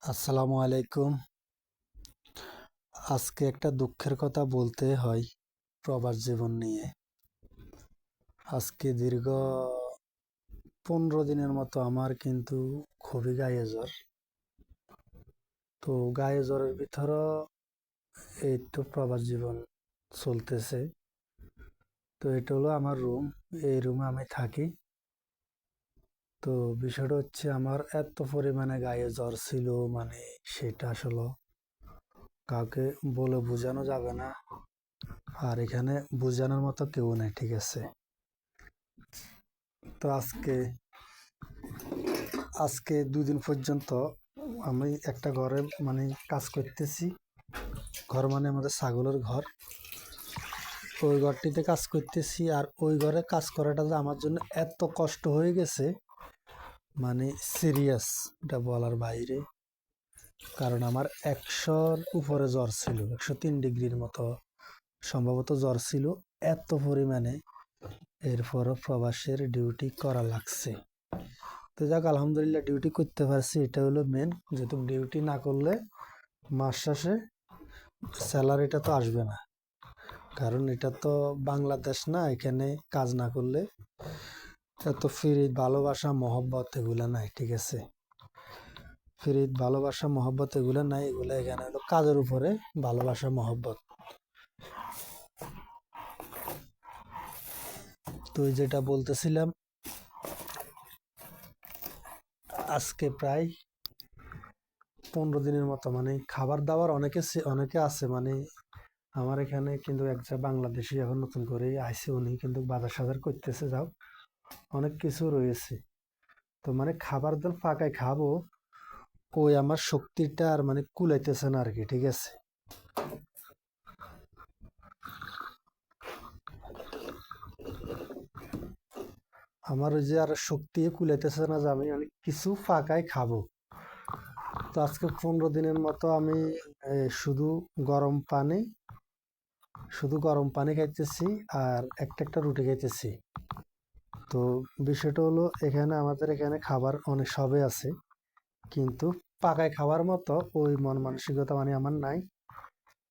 আসসালামু আলাইকুম। আজকে একটা দুঃখের কথা বলতে হয় প্রবাস জীবন নিয়ে। আজকে দীর্ঘ 15 দিনের মতো আমার কিন্তু খুবই গায়ে জ্বর। তো গায়ে জ্বরের ভিতরও এই তো প্রবাস জীবন চলতেছে। তো এটা হলো আমার রুম, এই রুমে আমি থাকি। তো বিষয়টা হচ্ছে আমার এত পরিমাণে গায়ে জ্বর ছিল, মানে সেটা আসলে কাউকে বলে বোঝানো যাবে না। আর এখানে বোঝানোর মতো কেউ নেই, ঠিক আছে? তো আজকে আজকে 2 দিন পর্যন্ত আমি একটা ঘরে মানে কাজ করতেছি। ঘর মানে আমাদের ছাগলের ঘর। ওই ঘরটিতে কাজ করতেছি, আর ওই ঘরে কাজ করাটা যে আমার জন্য এত কষ্ট হয়ে গেছে, মানে সিরিয়াস, এটা বলার বাইরে। কারণ আমার 100-র উপরে জ্বর ছিল, 103 ডিগ্রির মতো সম্ভবত জ্বর ছিল, এত পরিমাণে। এরপরও প্রবাসের ডিউটি করা লাগছে। তো যাক, আলহামদুলিল্লাহ ডিউটি করতে পারছি, এটা হলো মেন। যেহেতু ডিউটি না করলে মাস শেষে স্যালারিটা তো আসবে না। কারণ এটা তো বাংলাদেশ না, এখানে কাজ না করলে এত ফ্রি ভালোবাসা মহব্বত এগুলা নাই, ঠিক আছে? ফ্রি ভালোবাসা মহব্বত এগুলা নাই, এগুলা এখানে হলো কাজের উপরে ভালোবাসা মহব্বত। তো যেটা বলতেছিলাম, আজকে প্রায় 15 দিনের মতো মানে খাবার দাবার অনেকে আছে, মানে আমার এখানে কিন্তু একটা বাংলাদেশি এখন নতুন করে আইসে, উনি কিন্তু বাজার সাজার করতেছে, যাও অনেক কিছু রয়েছে। তো মানে খাবার দাবার ফাঁকায় খাবো, ওই আমার শক্তিটা আর মানে কুলাইতেছে না আর কি, ঠিক আছে? আমার ওই যে আর শক্তি কুলাইতেছে না যে আমি অনেক কিছু ফাঁকায় খাবো। তো আজকে 15 দিনের মতো আমি শুধু গরম পানি শুধু গরম পানি খাইতেছি, আর একটা একটা রুটি খাইতেছি। তো বিষয়টা হলো, এখানে আমাদের এখানে খাবার অনেক সবে আছে, কিন্তু পাকায় খাওয়ার মতো ওই মন মানসিকতা মানে আমার নাই।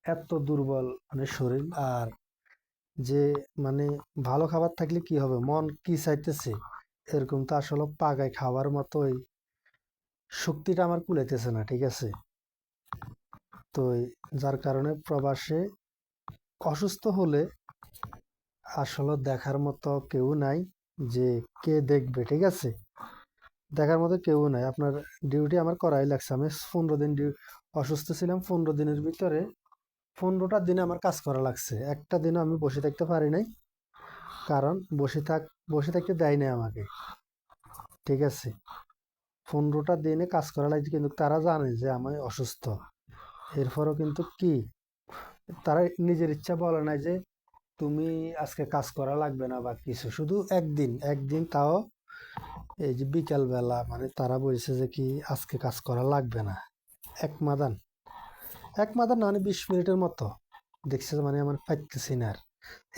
এত দুর্বল মানে শরীর। আর যে মানে ভালো খাবার থাকলে কি হবে, মন কি চাইতেছে এরকম তো আসলে পাকায় খাওয়ার মতো ওই শক্তিটা আমার কুলাইতেছে না, ঠিক আছে? তো যার কারণে প্রবাসে অসুস্থ হলে আসলে দেখার মতো কেউ নাই, যে কে দেখবে, ঠিক আছে? দেখার মতো কেউ নাই। আপনার ডিউটি আমার করাই লাগছে। আমি 15 দিন অসুস্থ ছিলাম। 15 দিনের ভিতরে 15টা দিনে আমার কাজ করা লাগছে, একটা দিনও আমি বসে থাকতে পারি নাই। কারণ বসে থাকতে দেয় নাই আমাকে, ঠিক আছে? 15টা দিনে কাজ করা লাগছে, কিন্তু তারা জানে যে আমি অসুস্থ। এরপরও কিন্তু কি, তারা নিজের ইচ্ছা বলে নাই যে তুমি আজকে কাজ করা লাগবে না বা কিছু, শুধু একদিন একদিন তাও এই যে বিকাল বেলা মানে তারা বলছে যে কি আজকে কাজ করা লাগবে না। এক মাদান এক মাদান না, মানে 20 মিনিটের মতো দেখছে, মানে আমার পাইতেছি না আর।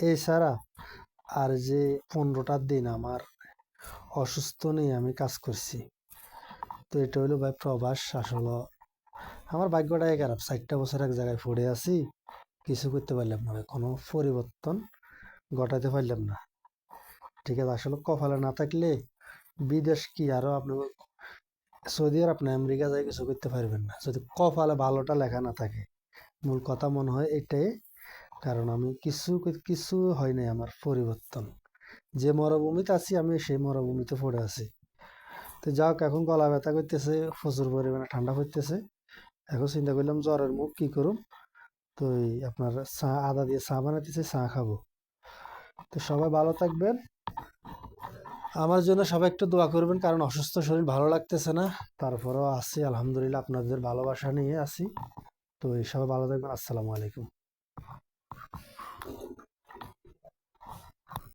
এছাড়া আর যে 15টা দিন আমার অসুস্থ নেই, আমি কাজ করছি। তো এটা হলো ভাই প্রবাস। আসলে আমার ভাগ্যটাই খারাপ, 4টা বছর এক জায়গায় পড়ে আছি, কিছু করতে পারলাম না ভাই, কোনো পরিবর্তন ঘটাতে পারলাম না, ঠিক আছে? আসলে কপালে না থাকলে বিদেশ কি আরো আপনি সৌদি আরব না আমেরিকা যায় কিছু করতে পারবেন না, যদি কপালে ভালোটা লেখা না থাকে। মূল কথা মনে হয় এটাই। কারণ আমি কিছু হয় নাই আমার পরিবর্তন। যে মরুভূমিতে আছি আমি সেই মরুভূমিতে পড়ে আছি। তো যাক, এখন গলা ব্যথা করতেছে, প্রচুর পরিমাণে ঠান্ডা পড়তেছে। এখন চিন্তা করলাম জ্বরের মুখ কি করুম। তো এই আপনার চা, আদা দিয়ে চা বানাইতেছি, চা খাবো। তো সবাই ভালো থাকবেন, আমার জন্য সবাই একটু দোয়া করবেন, কারণ অসুস্থ শরীর, ভালো লাগতেছে না। তারপরেও আছি আলহামদুলিল্লাহ, আপনাদের ভালোবাসা নিয়ে আছি। তো এই সবাই ভালো থাকবেন। আসসালামু আলাইকুম।